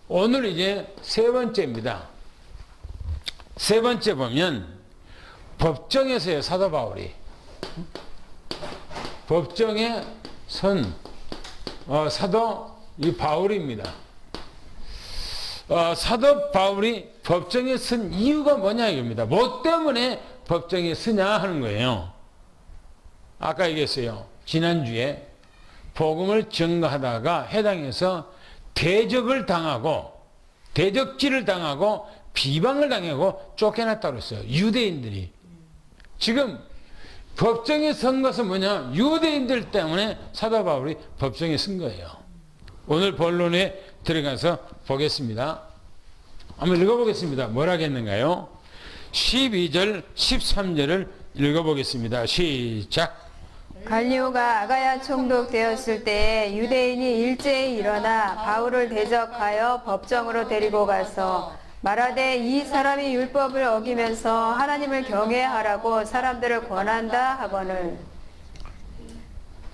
오늘 이제 세 번째입니다. 세 번째 보면 법정에서요, 사도 바울이. 법정에 선 사도 이 바울입니다. 사도 바울이 법정에 선 이유가 뭐냐 이겁니다. 뭐 때문에 법정에 서냐 하는 거예요. 아까 얘기했어요. 지난주에 복음을 증거하다가 해당해서 대적을 당하고 대적질을 당하고 비방을 당하고 쫓겨났다고 그랬어요. 유대인들이. 지금 법정에 선 것은 뭐냐? 유대인들 때문에 사도 바울이 법정에 선 거예요. 오늘 본론에 들어가서 보겠습니다. 한번 읽어보겠습니다. 뭐라겠는가요? 12절 13절을 읽어보겠습니다. 시작. 갈리오가 아가야 총독되었을 때에 유대인이 일제히 일어나 바울을 대적하여 법정으로 데리고 가서 말하되 이 사람이 율법을 어기면서 하나님을 경외하라고 사람들을 권한다 하거늘.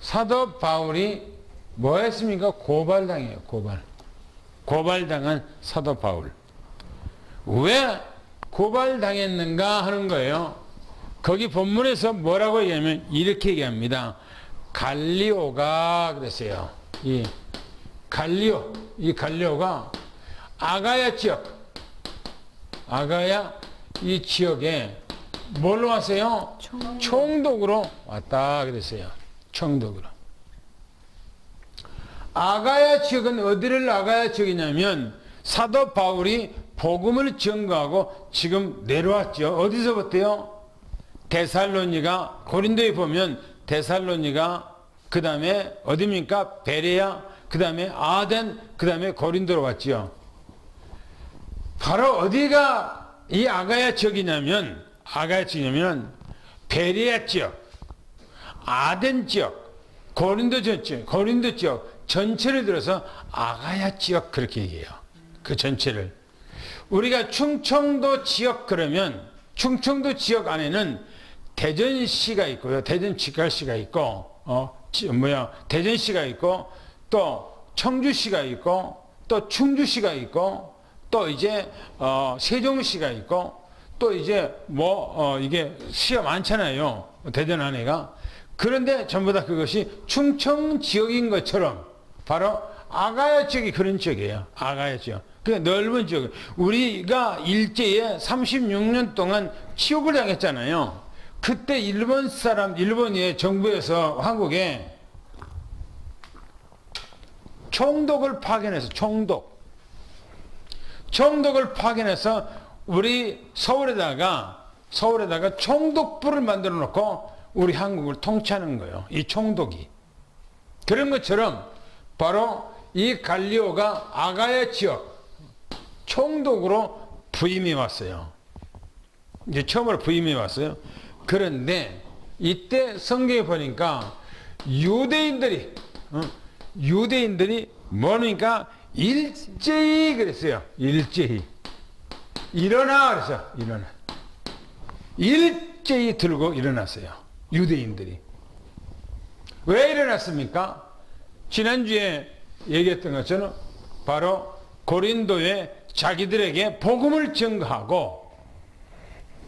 사도 바울이 뭐 했습니까? 고발당해요. 고발당한 사도 바울. 왜 고발당했는가 하는 거예요. 거기 본문에서 뭐라고 얘기하면 이렇게 얘기합니다. 갈리오가 그랬어요. 이 갈리오가 아가야 이 지역에 뭘로 왔어요? 총독으로 왔다 그랬어요. 총독으로. 아가야 지역은 어디를 아가야 지역이냐면 사도 바울이 복음을 증거하고 지금 내려왔죠. 어디서부터요? 데살로니가, 고린도에 보면 데살로니가, 그 다음에 어디입니까? 베레야, 그 다음에 아덴, 그 다음에 고린도로 왔죠. 바로 어디가 이 아가야 지역이냐면 베레야 지역, 아덴 지역, 고린도 지역 전체를 들어서 아가야 지역 그렇게 얘기해요. 그 전체를. 우리가 충청도 지역 그러면 충청도 지역 안에는 대전시가 있고요. 대전직갈시가 있고, 대전시가 있고, 또 청주시가 있고, 또 충주시가 있고, 또 이제, 세종시가 있고, 또 이제 이게 시가 많잖아요. 대전 안에가. 그런데 전부 다 그것이 충청 지역인 것처럼 바로 아가야 지역이 그런 지역이에요. 아가야 지역. 그 넓은 지역. 우리가 일제에 36년 동안 치욕을 당했잖아요. 그때 일본의 정부에서 한국에 총독을 파견해서 총독을 파견해서 우리 서울에다가 총독부를 만들어 놓고 우리 한국을 통치하는 거예요. 이 총독이. 그런 것처럼 바로 이 갈리오가 아가야 지역 총독으로 부임이 왔어요. 이제 처음으로 부임이 왔어요. 그런데 이때 성경에 보니까 유대인들이 뭐니까 일제히 그랬어요. 일제히 일어나 그랬어요. 일제히 들고 일어났어요. 유대인들이. 왜 일어났습니까? 지난주에 얘기했던 것처럼 바로 고린도에 자기들에게 복음을 증거하고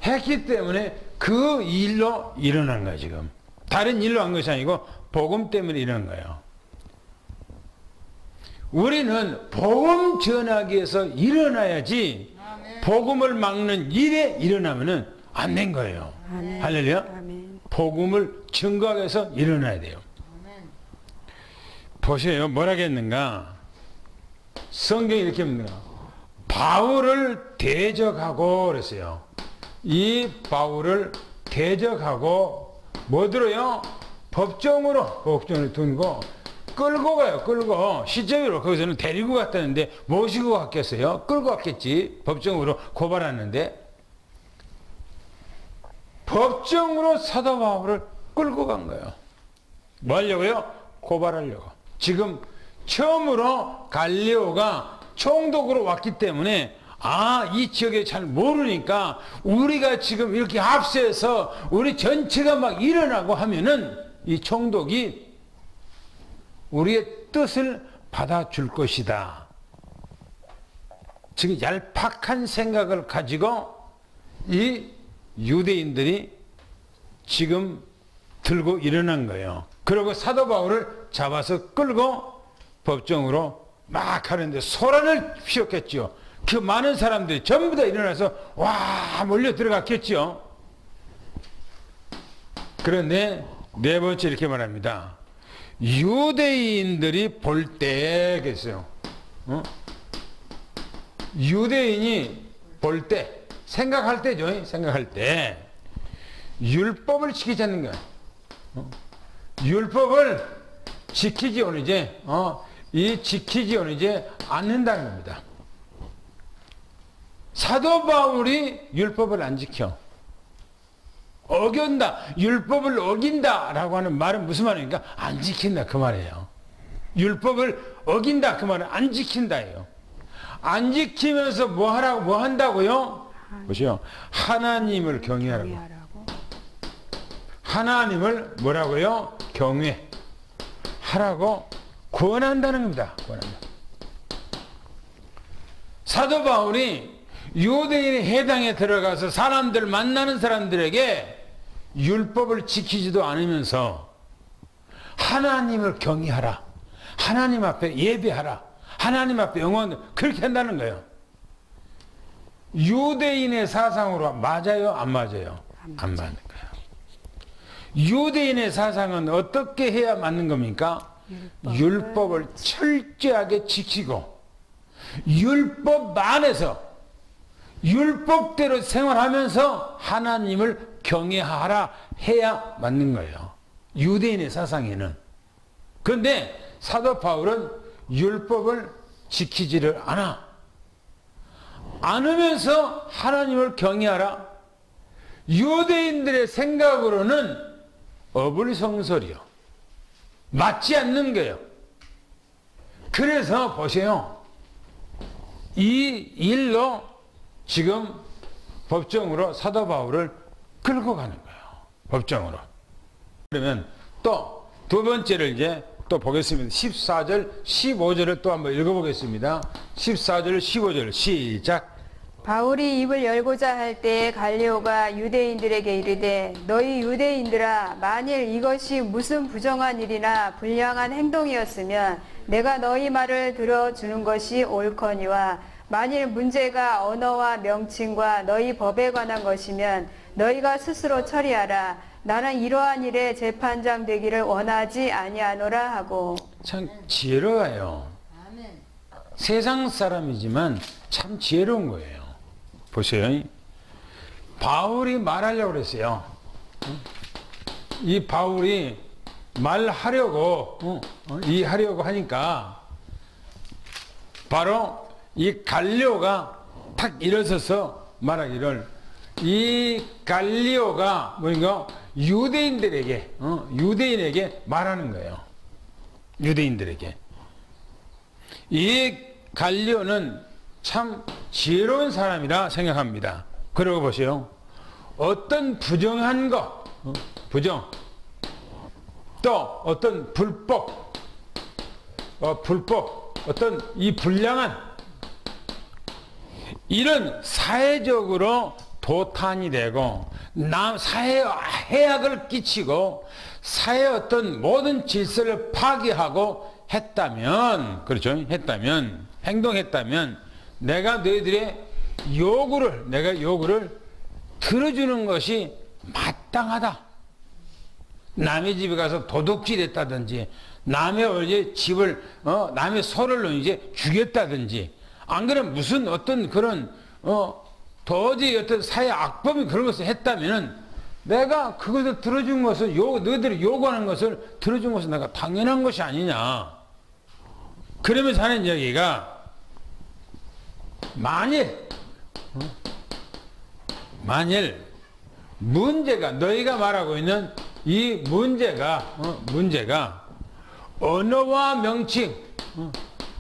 했기 때문에 그 일로 일어난 거예요. 지금 다른 일로 한 것이 아니고 복음 때문에 일어난 거예요. 우리는 복음 전하기 위해서 일어나야지 복음을 막는 일에 일어나면 안 된 거예요. 할렐루야. 복음을 증거하기 위해서 일어나야 돼요. 보세요. 뭐라겠는가? 성경이 이렇게 합니다. 바울을 대적하고 그랬어요. 이 바울을 대적하고 뭐 들어요? 법정으로 두고 끌고 가요. 시적으로 거기서는 데리고 갔다는데 모시고 갔겠어요? 끌고 갔겠지. 법정으로 고발하는데 법정으로 사도 바울을 끌고 간 거예요. 뭐 하려고요? 고발하려고. 지금 처음으로 갈리오가 총독으로 왔기 때문에 이 지역에 잘 모르니까 우리가 지금 이렇게 합세해서 우리 전체가 막 일어나고 하면은 이 총독이 우리의 뜻을 받아줄 것이다. 즉 얄팍한 생각을 가지고 이 유대인들이 지금 들고 일어난 거예요. 그리고 사도 바울을 잡아서 끌고 법정으로 막 하는데 소란을 피웠겠죠. 그 많은 사람들이 전부 다 일어나서 와 몰려 들어갔겠죠. 그런데 네 번째 이렇게 말합니다. 유대인들이 볼 때 그랬어요. 유대인이 볼 때, 생각할 때죠. 생각할 때 율법을 지키지 않는 거야. 율법을 지키지 오니제 이 지키지 오니제 않는다는 겁니다. 사도 바울이 율법을 안 지켜. 어긴다, 율법을 어긴다 라고 하는 말은 무슨 말입니까? 안 지킨다 그 말이에요. 율법을 어긴다 그 말은 안 지킨다예요. 안 지키면서 뭐 하라고, 뭐 한다고요? 보시오. 하나님을 경외하라고. 하나님을 뭐라고요? 경외하라고 권한다는 겁니다. 권한다. 사도 바울이 유대인의 해당에 들어가서 사람들 만나는 사람들에게 율법을 지키지도 않으면서 하나님을 경외하라. 하나님 앞에 예배하라. 하나님 앞에 영원 그렇게 한다는 거예요. 유대인의 사상으로 맞아요? 안 맞아요? 안 맞는 거예요. 유대인의 사상은 어떻게 해야 맞는 겁니까? 율법을 철저하게 지키고 율법 안에서 율법대로 생활하면서 하나님을 경외하라 해야 맞는 거예요. 유대인의 사상에는. 그런데 사도 바울은 율법을 지키지를 않으면서 하나님을 경외하라. 유대인들의 생각으로는 어불성설이요. 맞지 않는 거예요. 그래서 보세요. 이 일로 지금 법정으로 사도 바울을 끌고 가는 거예요. 법정으로. 그러면 또 두 번째를 이제 또 보겠습니다. 14절, 15절을 또 한번 읽어보겠습니다. 14절, 15절 시작. 바울이 입을 열고자 할 때 갈리오가 유대인들에게 이르되 너희 유대인들아 만일 이것이 무슨 부정한 일이나 불량한 행동이었으면 내가 너희 말을 들어주는 것이 옳거니와 만일 문제가 언어와 명칭과 너희 법에 관한 것이면 너희가 스스로 처리하라. 나는 이러한 일에 재판장 되기를 원하지 아니하노라 하고. 참 지혜로워요. 세상 사람이지만 참 지혜로운 거예요. 보세요. 바울이 말하려고 그랬어요. 이 바울이 말하려고 하려고 하니까 바로 이 갈리오가 탁 일어서서 말하기를, 이 갈리오가 뭐인가 유대인에게 말하는 거예요. 유대인들에게. 이 갈리오는 참 지혜로운 사람이라 생각합니다. 그러고 보세요. 어떤 부정한 것, 부정, 또 어떤 불법, 어떤 이 불량한 이런 사회적으로 도탄이 되고 사회에 해악을 끼치고 사회의 어떤 모든 질서를 파괴하고 했다면, 그렇죠? 행동했다면 내가 너희들의 요구를 들어주는 것이 마땅하다. 남의 집에 가서 도둑질 했다든지, 남의 집을, 남의 소를 이제 죽였다든지, 안 그러면 무슨 어떤 그런, 도저히 어떤 사회 악범이 그런 것을 했다면은 내가 그것을 들어준 것을, 너희들이 요구하는 것을 들어준 것은 내가 당연한 것이 아니냐. 그러면서 하는 얘기가, 만일 문제가, 너희가 말하고 있는 이 문제가 언어와 명칭,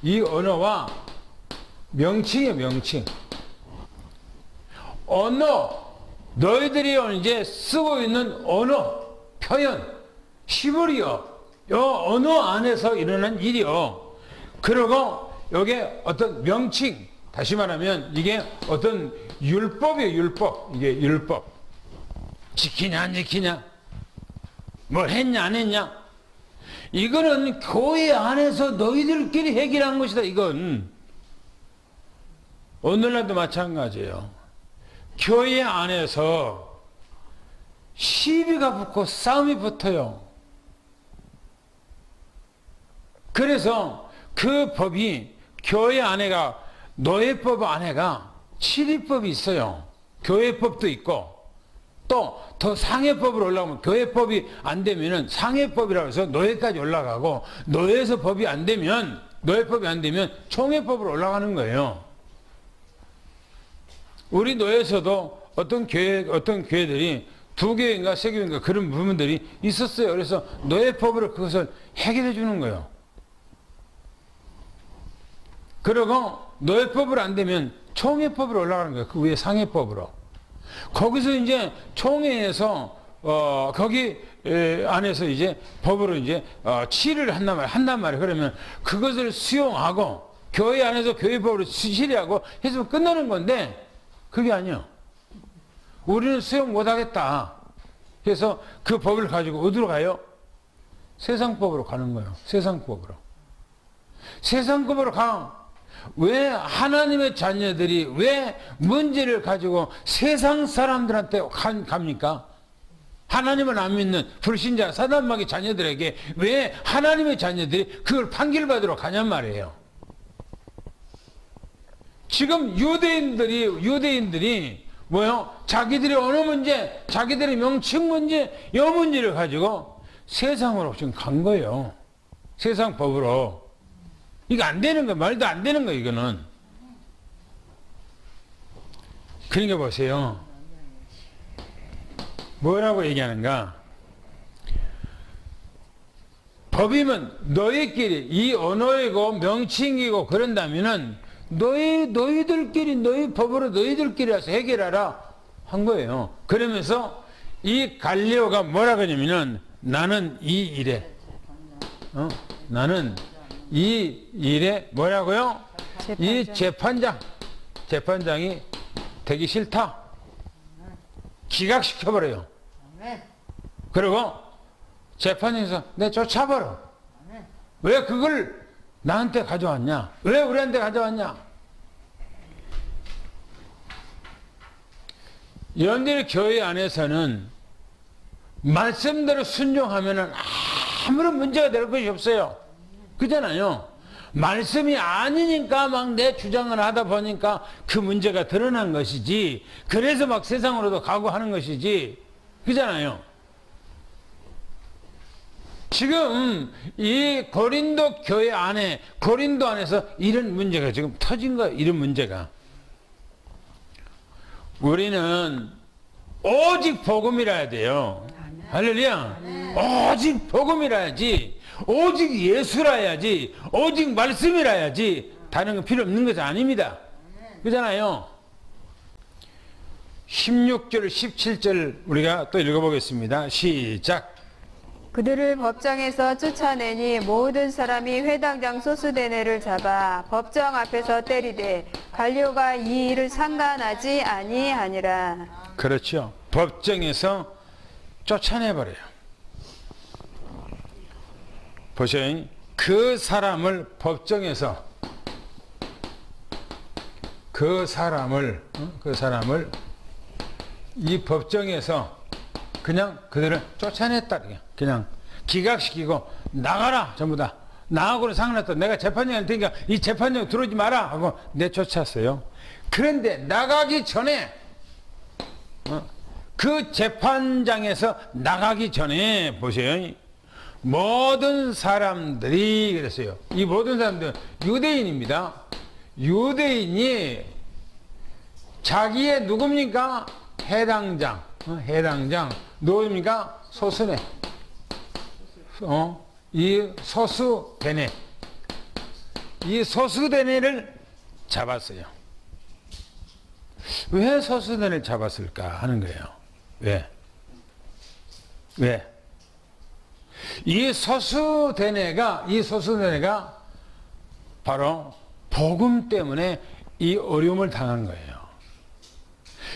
이 언어와 명칭이에요, 명칭. 언어, 너희들이 이제 쓰고 있는 언어, 표현, 히브리어, 요 언어 안에서 일어난 일이요. 그리고 요게 어떤 명칭, 다시 말하면 이게 어떤 율법이에요. 율법. 이게 율법. 지키냐 안 지키냐, 뭘 했냐 안 했냐, 이거는 교회 안에서 너희들끼리 해결한 것이다. 이건 오늘날도 마찬가지예요. 교회 안에서 시비가 붙고 싸움이 붙어요. 그래서 그 법이 교회 안에가, 노예법 안에가 칠의법이 있어요. 교회법도 있고, 또 더 상해법으로 올라가면, 교회법이 안 되면은 상해법이라고 해서 노예까지 올라가고, 노예에서 법이 안 되면, 노예법이 안 되면 총회법으로 올라가는 거예요. 우리 노예에서도 어떤 교회들이 2교회인가 3교회인가 그런 부분들이 있었어요. 그래서 노예법으로 그것을 해결해 주는 거예요. 그리고 노예법으로 안 되면 총회법으로 올라가는 거예요. 그 위에 상해법으로. 거기서 이제 총회에서 거기 안에서 이제 법으로 이제 치를 한단 말이에요. 그러면 그것을 수용하고 교회 안에서 교회법으로 치리하고 해서 끝나는 건데, 그게 아니에요. 우리는 수용 못하겠다. 그래서 그 법을 가지고 어디로 가요? 세상법으로 가는 거예요. 세상법으로. 세상법으로 가. 왜 하나님의 자녀들이 왜 문제를 가지고 세상 사람들한테 갑니까? 하나님을 안 믿는 불신자 사단마귀 자녀들에게 왜 하나님의 자녀들이 그걸 판결받으러 가냔 말이에요. 지금 유대인들이 뭐요? 자기들이 어느 문제, 자기들의 명칭 문제, 이 문제를 가지고 세상으로 지금 간 거예요. 세상 법으로. 이거 안 되는 거, 말도 안 되는 거, 이거는. 그러니까 보세요. 뭐라고 얘기하는가? 법이면 너희끼리, 이 언어이고 명칭이고 그런다면은 너희들끼리, 너희 법으로 너희들끼리 와서 해결하라 한 거예요. 그러면서 이 갈리오가 뭐라 그러냐면은, 나는 이 일에, 나는 이 일에 뭐라고요? 이 재판장이 되기 싫다. 기각시켜버려요. 그리고 재판장에서 내 쫓아버려. 왜 그걸 나한테 가져왔냐? 왜 우리한테 가져왔냐? 연일 교회 안에서는 말씀대로 순종하면은 아무런 문제가 될 것이 없어요. 그잖아요. 말씀이 아니니까 막 내 주장을 하다 보니까 그 문제가 드러난 것이지, 그래서 막 세상으로도 가고 하는 것이지. 그잖아요. 지금 이 고린도 교회 안에, 고린도 안에서 이런 문제가 지금 터진 거예요. 이런 문제가. 우리는 오직 복음이라야 돼요. 할렐루야. 오직 복음이라야지. 오직 예수라야지. 오직 말씀이라야지. 다른 건 필요 없는 것이 아닙니다. 그잖아요. 16절 17절 우리가 또 읽어보겠습니다. 시작. 그들을 법정에서 쫓아내니 모든 사람이 회당장 소수대네를 잡아 법정 앞에서 때리되 갈리오가 이 일을 상관하지 아니하니라. 그렇죠. 법정에서 쫓아내버려요. 보세요. 그 사람을 법정에서, 그 사람을 이 법정에서 그냥 그들을 쫓아냈다. 그냥 기각시키고 나가라. 전부 다. 나하고는 상관없다. 내가 재판장이 할 테니까 이 재판장 들어오지 마라 하고 내쫓았어요. 그런데 나가기 전에, 그 재판장에서 나가기 전에 보세요. 모든 사람들이 그랬어요. 이 모든 사람들은 유대인입니다. 유대인이 자기의 누굽니까? 해당장. 해당장. 누굽니까? 소수네. 이 소수대네. 이 소수대네를 잡았어요. 왜 소수대네를 잡았을까 하는 거예요. 왜? 이 소수대네가 바로 복음 때문에 이 어려움을 당한 거예요.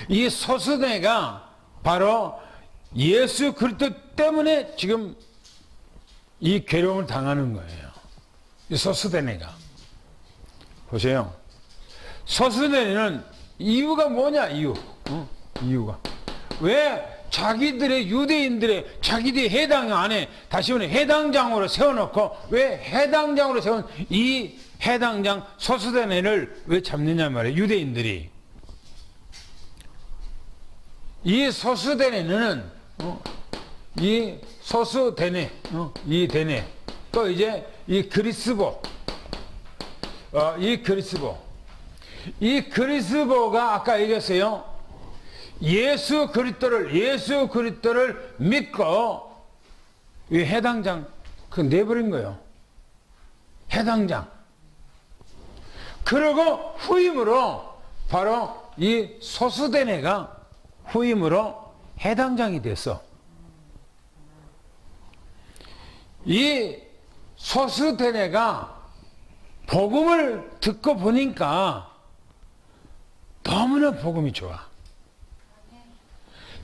이 소수대가 바로 예수 그리스도 때문에 지금 이 괴로움을 당하는 거예요. 이 소수대네가. 보세요. 소수대는 이유가 뭐냐, 이유가. 왜 자기들의 유대인들의 자기들의 해당 안에 다시 말해 해당장으로 세워놓고 왜 해당장으로 세운 이 해당장 소수대네를 왜 잡느냐 말이에요. 유대인들이. 이 소수대네는 이 소수대네 이 대네 또 이제 이 그리스보 이 그리스보가 아까 얘기했어요. 예수 그리스도를 믿고 이 해당장 그 내버린 거예요. 해당장. 그리고 후임으로 바로 이 소수대네가 후임으로 해당장이 됐어. 이 소수대네가 복음을 듣고 보니까 너무나 복음이 좋아.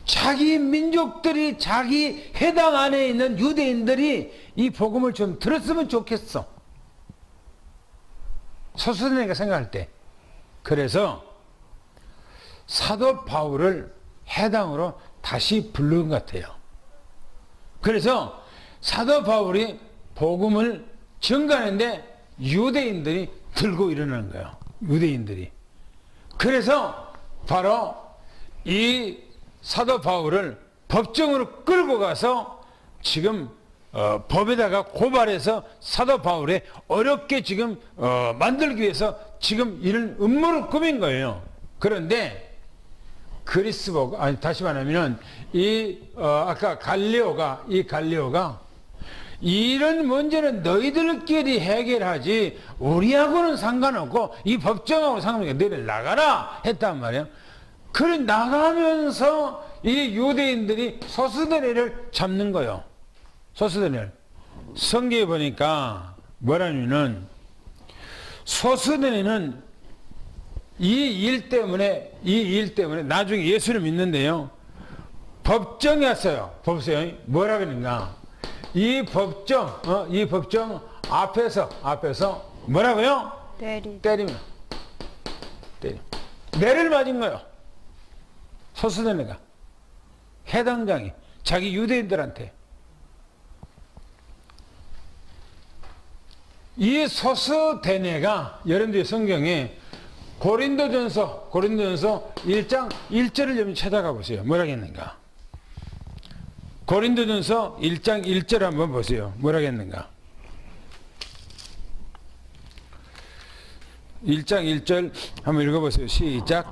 자기 민족들이 자기 해당 안에 있는 유대인들이 이 복음을 좀 들었으면 좋겠어. 소수대네가 생각할 때. 그래서 사도 바울을 해당으로 다시 부른 것 같아요. 그래서 사도 바울이 복음을 증거하는데 유대인들이 들고 일어나는 거예요. 유대인들이. 그래서 바로 이 사도 바울을 법정으로 끌고 가서 지금 법에다가 고발해서 사도 바울에 어렵게 지금 만들기 위해서 지금 이런 음모를 꾸민 거예요. 그런데 그리스보가 아니 다시 말하면 이 아까 갈리오가 이런 문제는 너희들끼리 해결하지 우리하고는 상관없고 이 법정하고 상관없고 너희들 나가라 했단 말이에요. 그래 나가면서 이 유대인들이 소수대네를 잡는 거예요. 소수대네를. 성경에 보니까 뭐라냐면 소수대네는 이 일 때문에 나중에 예수를 믿는데요. 법정에 왔어요. 보세요. 뭐라 그러는가. 이 법정 앞에서 뭐라고요? 때리면. 매를 맞은 거예요. 소수대네가. 해당장이. 자기 유대인들한테. 이 소수대네가 여러분들의 성경에 고린도전서 1장 1절을 좀 찾아가 보세요. 뭐라고 했는가? 고린도전서 1장 1절 한번 보세요. 뭐라고 했는가? 1장 1절 한번 읽어보세요. 시작.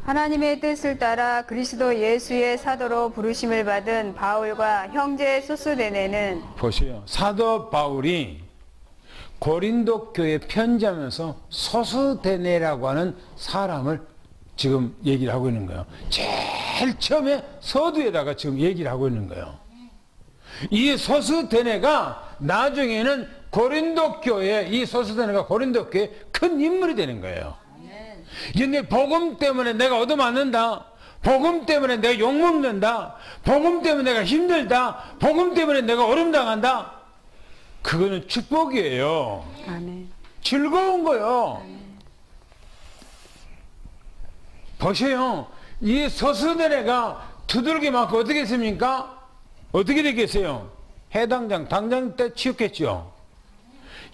하나님의 뜻을 따라 그리스도 예수의 사도로 부르심을 받은 바울과 형제 소수대네는 보세요. 사도 바울이 고린도 교회 편지하면서 소수대네라고 하는 사람을 지금 얘기를 하고 있는 거예요. 제일 처음에 서두에다가 지금 얘기를 하고 있는 거예요. 이 소수대네가 나중에는 고린도 교회, 이 소수대네가 고린도 교회 큰 인물이 되는 거예요. 근데 복음 때문에 내가 얻어맞는다. 복음 때문에 내가 욕먹는다. 복음 때문에 내가 힘들다. 복음 때문에 내가 어려움당한다. 그거는 축복이에요. 아멘. 즐거운 거요. 보세요. 이 소수대네가 두들겨 맞고 어떻게 했습니까? 어떻게 되겠어요? 해당장, 당장 때 치웠겠죠.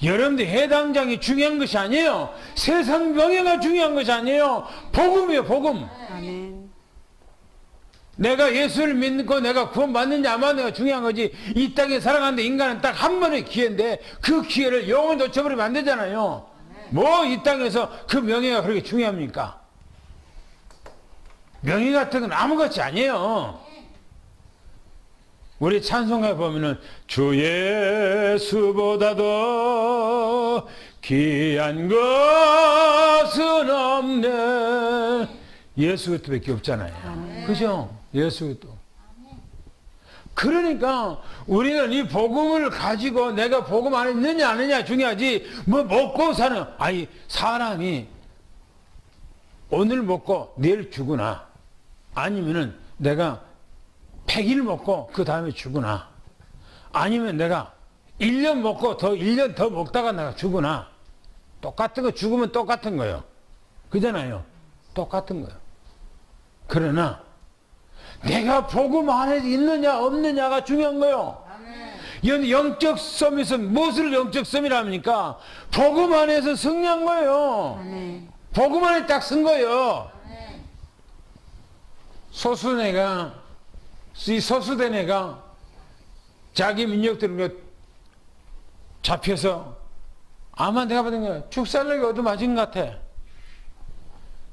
여러분들 해당장이 중요한 것이 아니에요. 세상 명예가 중요한 것이 아니에요. 복음이에요, 복음. 아멘. 내가 예수를 믿고 내가 구원받는지 안 받는지가 중요한 거지. 이 땅에 살아가는데 인간은 딱 한 번의 기회인데 그 기회를 영원히 놓쳐버리면 안 되잖아요. 뭐 이 땅에서 그 명예가 그렇게 중요합니까? 명예 같은 건 아무것이 아니에요. 우리 찬송가에 보면은 주 예수보다도 귀한 것은 없네. 예수 그리스도밖에 없잖아요. 아멘. 그죠? 예수 그리스도. 그러니까 우리는 이 복음을 가지고 내가 복음 안에 있느냐 안 있느냐 중요하지 뭐 먹고 사는 아니 사람이 오늘 먹고 내일 죽으나, 아니면은 내가 100일 먹고 그 다음에 죽으나, 아니면 내가 1년 먹고 1년 더 먹다가 내가 죽으나, 똑같은 거, 죽으면 똑같은 거예요. 그잖아요. 똑같은 거예요. 그러나 내가 복음 안에 있느냐 없느냐가 중요한 거예요. 영적 썸에서 무엇을 영적 썸이라 합니까? 복음 안에서 승리한 거예요. 아멘. 복음 안에 딱 쓴 거예요. 이 소수된 애가 자기 민족들과 잡혀서 아마 내가 받은 거야. 축살력이 얻어맞은 것 같아.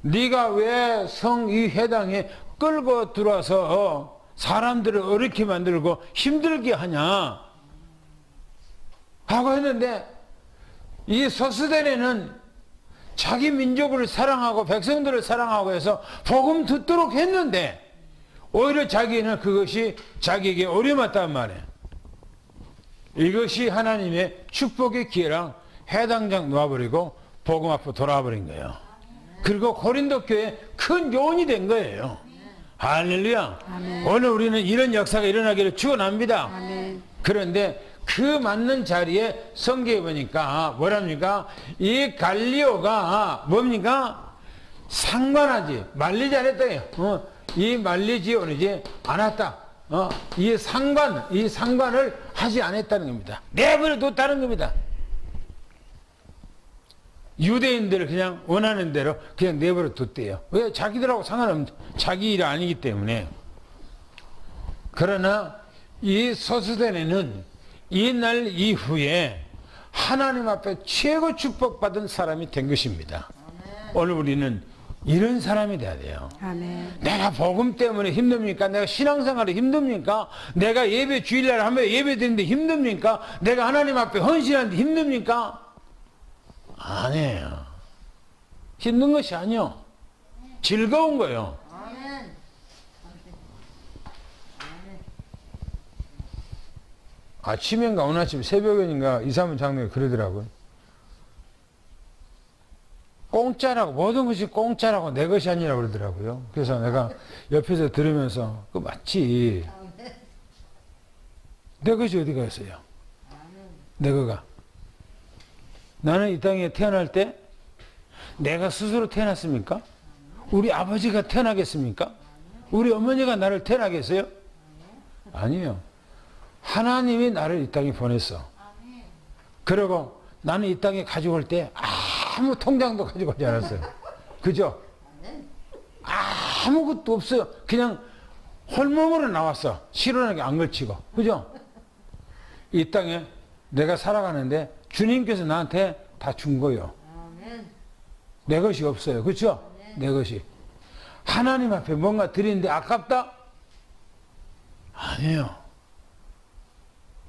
네가 왜 성 이 회당에 끌고 들어와서 사람들을 어렵게 만들고 힘들게 하냐 하고 했는데, 이 소수된 애는 자기 민족을 사랑하고 백성들을 사랑하고 해서 복음 듣도록 했는데, 오히려 자기는 그것이 자기에게 어려웠단 말이에요. 이것이 하나님의 축복의 기회랑 해당장 놓아버리고 복음 앞으로 돌아버린 거예요. 그리고 고린도 교회에 큰 요인이 된 거예요. 할렐루야. 아멘. 오늘 우리는 이런 역사가 일어나기를 축원합니다. 아멘. 그런데 그 맞는 자리에 성경에 보니까 뭐랍니까? 이 갈리오가 뭡니까? 상관하지 말리지 않았다. 이 말리지 오르지 않았다. 이 상관을 하지 않았다는 겁니다. 내버려 뒀다는 겁니다. 유대인들을 그냥 원하는 대로 그냥 내버려 뒀대요. 왜? 자기들하고 상관없는, 자기 일이 아니기 때문에. 그러나 이 소수된 애는 이날 이후에 하나님 앞에 최고 축복받은 사람이 된 것입니다. 오늘 우리는 이런 사람이 돼야 돼요. 아멘. 내가 복음 때문에 힘듭니까? 내가 신앙생활이 힘듭니까? 내가 예배 주일날 하면 예배 드리는데 힘듭니까? 내가 하나님 앞에 헌신하는데 힘듭니까? 아니에요. 힘든 것이 아니요. 즐거운 거예요. 아침인가 오늘 아침 새벽인가 2, 3분 장로가 그러더라고요. 공짜라고, 모든 것이 공짜라고 내 것이 아니라고 그러더라고요. 그래서 내가 옆에서 들으면서 그거 맞지. 내 것이 어디 갔어요? 내 거가. 나는 이 땅에 태어날 때 내가 스스로 태어났습니까? 우리 아버지가 태어나겠습니까? 우리 어머니가 나를 태어나겠어요? 아니에요. 하나님이 나를 이 땅에 보냈어. 그리고 나는 이 땅에 가지고 올 때 아무 통장도 가지고 오지 않았어요. 그죠? 아무것도 없어요. 그냥 홀몸으로 나왔어. 시원하게 안 걸치고. 그죠? 이 땅에 내가 살아가는데 주님께서 나한테 다 준 거예요. 내 것이 없어요. 그렇죠? 내 것이. 하나님 앞에 뭔가 드리는데 아깝다? 아니에요.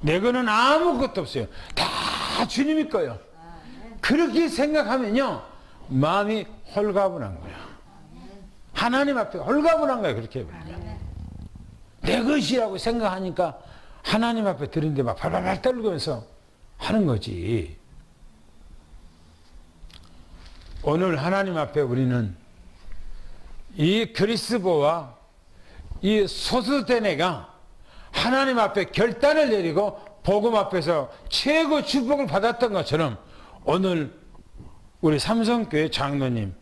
내 거는 아무것도 없어요. 다 주님이 거예요. 그렇게 생각하면요, 마음이 홀가분한 거예요. 하나님 앞에 홀가분한 거예요. 그렇게 해버리면. 내 것이라고 생각하니까 하나님 앞에 드리는데 막 발발발 떨면서 하는 거지. 오늘 하나님 앞에 우리는 이 그리스도와 이 소수된 애가 하나님 앞에 결단을 내리고 복음 앞에서 최고 축복을 받았던 것처럼 오늘 우리 삼성교회 장로님,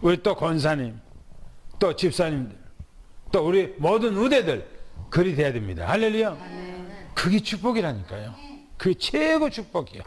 우리 또 권사님, 또 집사님들, 또 우리 모든 우대들 그리 돼야 됩니다. 할렐루야. 그게 축복이라니까요. 그게 최고 축복이에요.